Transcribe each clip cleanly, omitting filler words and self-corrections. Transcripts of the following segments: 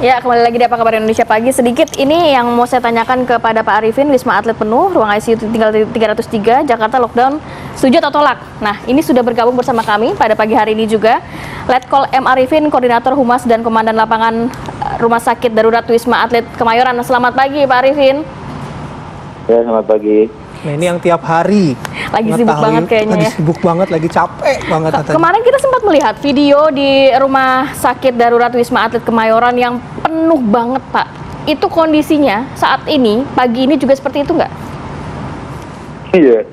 Ya, kembali lagi di Apa Kabar Indonesia Pagi. Sedikit ini yang mau saya tanyakan kepada Pak Arifin. Wisma Atlet penuh, ruang ICU tinggal 303, Jakarta lockdown, setuju atau tolak? Nah, ini sudah bergabung bersama kami pada pagi hari ini juga Letkol M. Arifin, Koordinator Humas dan Komandan Lapangan Rumah Sakit Darurat Wisma Atlet Kemayoran. Selamat pagi Pak Arifin. Ya, selamat pagi. Nah, ini yang tiap hari lagi sibuk banget kayaknya lagi ya. Sibuk banget, lagi capek banget. Kemarin kita sempat melihat video di Rumah Sakit Darurat Wisma Atlet Kemayoran yang penuh banget, Pak. Itu kondisinya saat ini, pagi ini juga seperti itu nggak? Iya,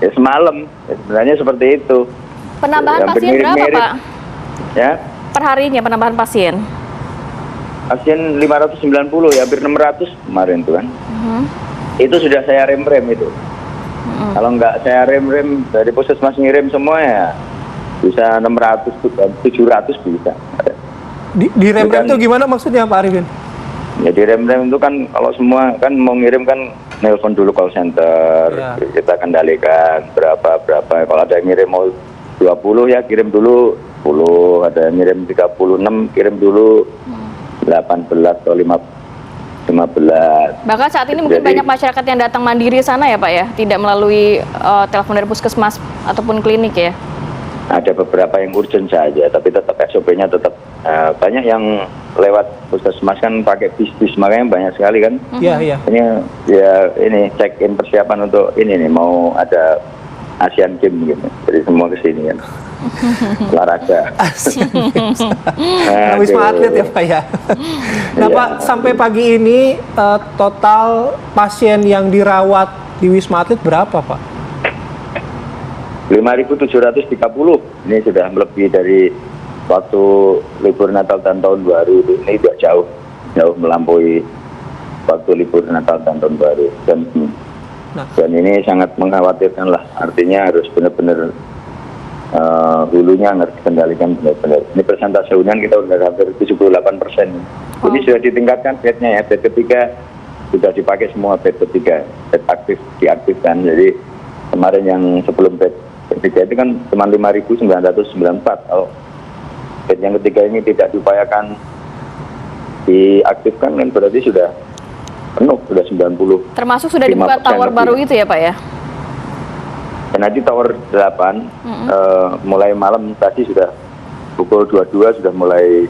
ya semalam. Ya, sebenarnya seperti itu. Penambahan Hampir pasien berapa, mirip-mirip. Pak? Ya, Per harinya penambahan pasien? pasien 590 ya, hampir 600 kemarin tuh kan. Itu sudah saya rem-rem itu. Kalau nggak saya rem-rem dari puskesmas ngirim semua ya bisa 600, 700 bisa. Di rem-rem itu gimana maksudnya Pak Arifin? Ya di rem-rem itu kan kalau semua kan mau ngirim kan nelpon dulu call center, Ya. kita kendalikan berapa. Kalau ada yang ngirim mau 20 ya kirim dulu 10, ada yang ngirim 36 kirim dulu 18 atau 15. Bahkan saat ini mungkin banyak masyarakat yang datang mandiri sana ya Pak ya? Tidak melalui telepon dari puskesmas ataupun klinik ya? Ada beberapa yang urgent saja, tapi tetap SOP-nya tetap banyak yang lewat puskesmas kan pakai bis, makanya banyak sekali kan. Iya. Ini check-in persiapan untuk ini nih, mau ada Asian Games gitu, jadi semua kesini kan. Olahraga. Nah, Wisma Atlet ya Pak ya. Nah Pak, sampai pagi ini total pasien yang dirawat di Wisma Atlet berapa Pak? 5.730. Ini sudah lebih dari waktu libur Natal dan Tahun Baru. Ini juga jauh melampaui waktu libur Natal dan Tahun Baru. Dan ini sangat mengkhawatirkan lah. Artinya harus benar-benar hulunya harus dikendalikan benar-benar. Ini persentase hunian kita sudah hampir 78%. Jadi sudah ditingkatkan bednya ya. Bed ketiga sudah dipakai semua, bed ketiga, bed aktif diaktifkan. Jadi kemarin yang sebelum bed ketiga itu kan cuma 5.994. Kalau bed yang ketiga ini tidak diupayakan diaktifkan kan berarti sudah penuh, sudah 90. Termasuk sudah dibuka tower baru itu ya Pak ya? Dan nanti tower 8 mulai malam tadi sudah pukul 22 sudah mulai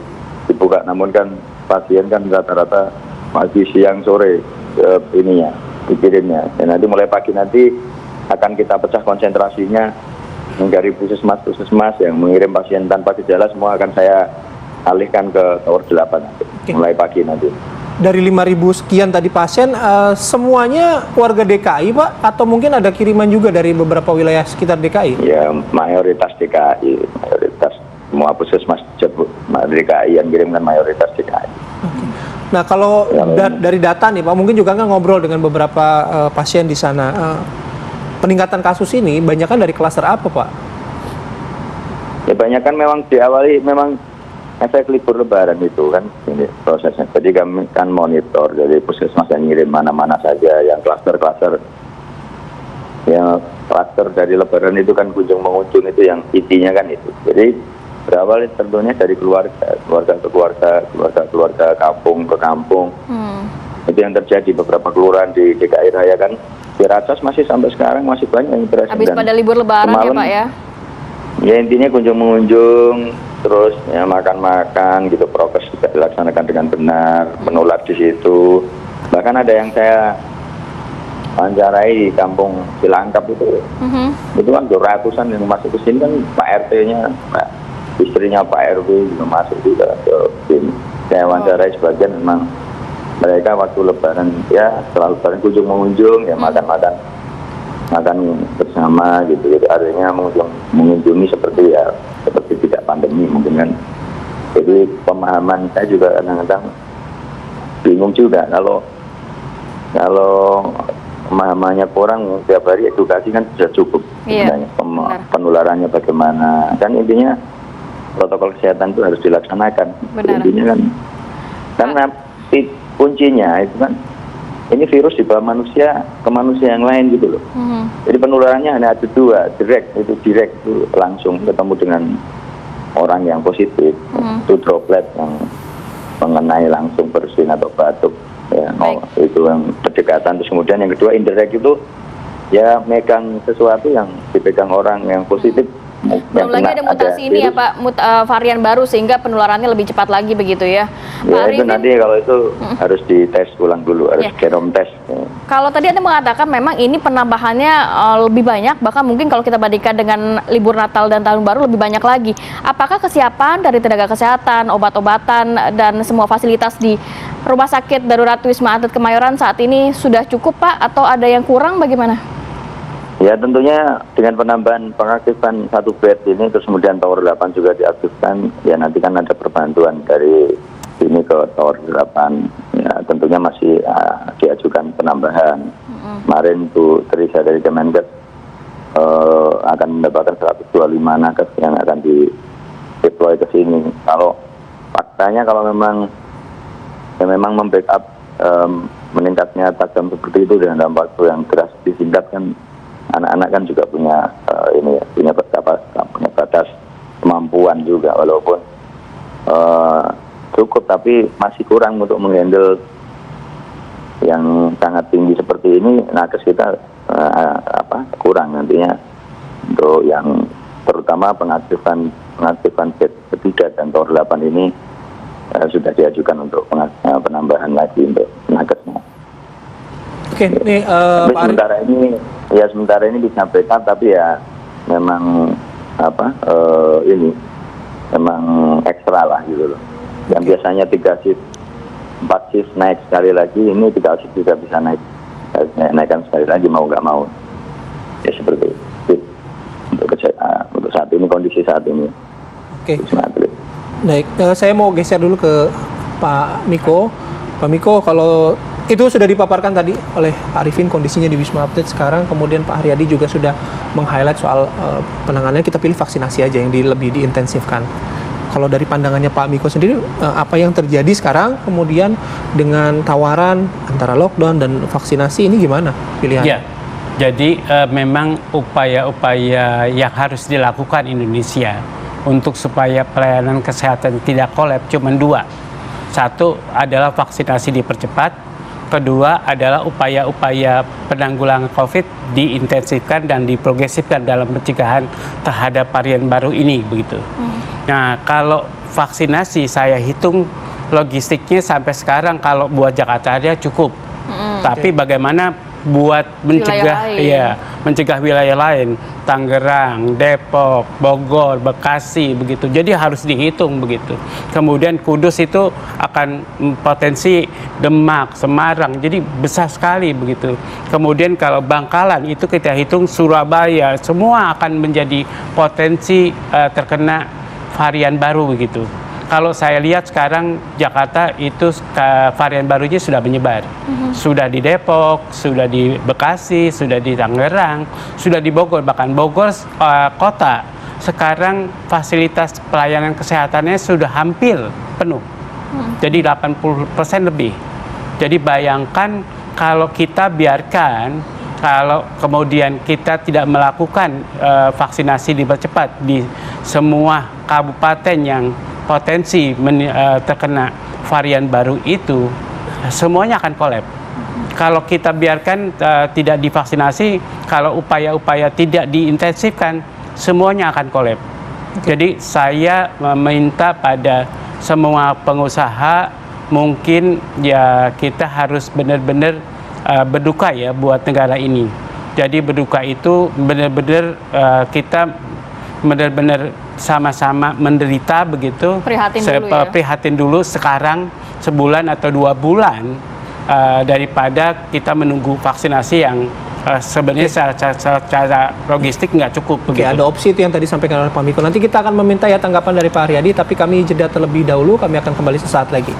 dibuka, namun kan pasien kan rata-rata masih siang sore ininya dikirimnya. Dan nanti mulai pagi nanti akan kita pecah konsentrasinya dari puskesmas yang mengirim pasien tanpa gejala semua akan saya alihkan ke tower 8 mulai pagi nanti. Dari 5.000 sekian tadi pasien, semuanya warga DKI Pak? Atau mungkin ada kiriman juga dari beberapa wilayah sekitar DKI? Ya, mayoritas DKI, mayoritas semua puskesmas DKI yang kirimkan mayoritas DKI. Nah, kalau dari data nih Pak, mungkin juga kan ngobrol dengan beberapa pasien di sana. Peningkatan kasus ini banyak kan dari klaster apa Pak? Ya banyak kan memang diawali memang efek libur lebaran itu kan ini prosesnya. Jadi kami kan monitor dari puskesmas yang ngirim mana-mana saja yang klaster-klaster. Yang klaster dari lebaran itu kan kunjung mengunjung itu yang intinya kan itu. Jadi berawal tentunya dari keluarga ke keluarga, kampung ke kampung. Itu yang terjadi beberapa kelurahan di DKI Raya kan. Ciracas masih sampai sekarang masih banyak yang terjadi. Habis pada libur lebaran ya Pak ya? Ya intinya kunjung mengunjung, terus ya makan-makan gitu, prokes tidak dilaksanakan dengan benar, menular di situ. Bahkan ada yang saya wawancarai di kampung Cilangkap itu kan ratusan yang masuk ke sini kan Pak RT-nya, istrinya Pak RW juga masuk juga ke sini. Saya wawancarai sebagian memang mereka waktu lebaran ya setelah lebaran kunjung mengunjung ya makan bersama gitu, artinya mengunjungi seperti tidak pandemi mungkin kan. Jadi pemahaman saya juga kadang-kadang bingung juga kalau pemahamannya kurang, tiap hari edukasi kan sudah cukup sebenarnya. Penularannya bagaimana kan intinya protokol kesehatan itu harus dilaksanakan. Intinya kan karena kuncinya itu kan ini virus dibawa manusia ke manusia yang lain gitu loh. Jadi penularannya hanya ada dua, direct itu langsung ketemu dengan orang yang positif, itu droplet yang mengenai langsung bersin atau batuk. Ya, itu yang berdekatan. Terus kemudian yang kedua indirect itu ya megang sesuatu yang dipegang orang yang positif. Belum lagi ada mutasi ini ya Pak, varian baru sehingga penularannya lebih cepat lagi begitu ya. Ya itu nanti kalau itu harus dites ulang dulu, harus genom tes. Kalau tadi Anda mengatakan memang ini penambahannya lebih banyak, bahkan mungkin kalau kita bandingkan dengan libur Natal dan Tahun Baru lebih banyak lagi. Apakah kesiapan dari tenaga kesehatan, obat-obatan, dan semua fasilitas di Rumah Sakit Darurat Wisma Atlet Kemayoran saat ini sudah cukup Pak, atau ada yang kurang bagaimana? Ya tentunya dengan penambahan pengaktifan satu bed ini, terus kemudian Tower 8 juga diaktifkan, ya nanti kan ada perbantuan dari sini ke Tower 8, ya tentunya masih diajukan penambahan. Kemarin Bu Teresa dari Kemenkes akan mendapatkan 125 nakes yang akan deploy ke sini. Kalau faktanya kalau memang membackup meningkatnya tajam seperti itu dalam waktu yang drastis disingkat kan, anak-anak kan juga punya punya batas kemampuan juga, walaupun cukup tapi masih kurang untuk menghandle yang sangat tinggi seperti ini. Nakes kita kurang nantinya untuk yang terutama pengaktifan bed ketiga dan Tower 8 ini sudah diajukan untuk penambahan lagi untuk nakesnya. Oke, ini Pak sementara ini bisa backup, tapi ya memang memang ekstra lah gitu loh. Yang biasanya 3 shift, 4 shift naik sekali lagi, ini 3 shift juga bisa naikkan sekali lagi mau nggak mau. Ya seperti itu untuk saat ini, kondisi saat ini. Oke. Baik, saya mau geser dulu ke Pak Miko. Pak Miko, kalau itu sudah dipaparkan tadi oleh Pak Arifin kondisinya di Wisma Atlet sekarang, kemudian Pak Haryadi juga sudah meng-highlight soal penanganannya, kita pilih vaksinasi aja yang lebih diintensifkan. Kalau dari pandangannya Pak Miko sendiri, apa yang terjadi sekarang, kemudian dengan tawaran antara lockdown dan vaksinasi ini gimana pilihannya? Ya, jadi memang upaya-upaya yang harus dilakukan Indonesia untuk supaya pelayanan kesehatan tidak kolaps cuma 2. Satu adalah vaksinasi dipercepat. Kedua adalah upaya-upaya penanggulangan COVID diintensifkan dan diprogresifkan dalam pencegahan terhadap varian baru ini begitu. Nah, kalau vaksinasi saya hitung logistiknya sampai sekarang kalau buat Jakarta aja cukup. Tapi bagaimana buat mencegah wilayah lain, Tangerang, Depok, Bogor, Bekasi begitu. Jadi harus dihitung begitu. Kemudian Kudus itu akan potensi Demak, Semarang, jadi besar sekali begitu. Kemudian kalau Bangkalan itu kita hitung Surabaya, semua akan menjadi potensi terkena varian baru begitu. Kalau saya lihat sekarang Jakarta itu varian barunya sudah menyebar. Sudah di Depok, sudah di Bekasi, sudah di Tangerang, sudah di Bogor. Bahkan Bogor kota sekarang fasilitas pelayanan kesehatannya sudah hampir penuh. Jadi 80% lebih. Jadi bayangkan kalau kita biarkan, kalau kemudian kita tidak melakukan vaksinasi dipercepat di semua kabupaten yang potensi terkena varian baru itu, semuanya akan kolaps. Kalau kita biarkan tidak divaksinasi, kalau upaya-upaya tidak diintensifkan, semuanya akan kolaps. Jadi saya meminta pada semua pengusaha, mungkin ya kita harus benar-benar berduka ya buat negara ini. Jadi berduka itu benar-benar kita benar-benar sama-sama menderita begitu. Prihatin dulu sekarang sebulan atau 2 bulan daripada kita menunggu vaksinasi yang sebenarnya secara logistik nggak cukup. Oke, ada opsi itu yang tadi sampaikan oleh Pak Miko. Nanti kita akan meminta ya tanggapan dari Pak Haryadi, tapi kami jeda terlebih dahulu. Kami akan kembali sesaat lagi.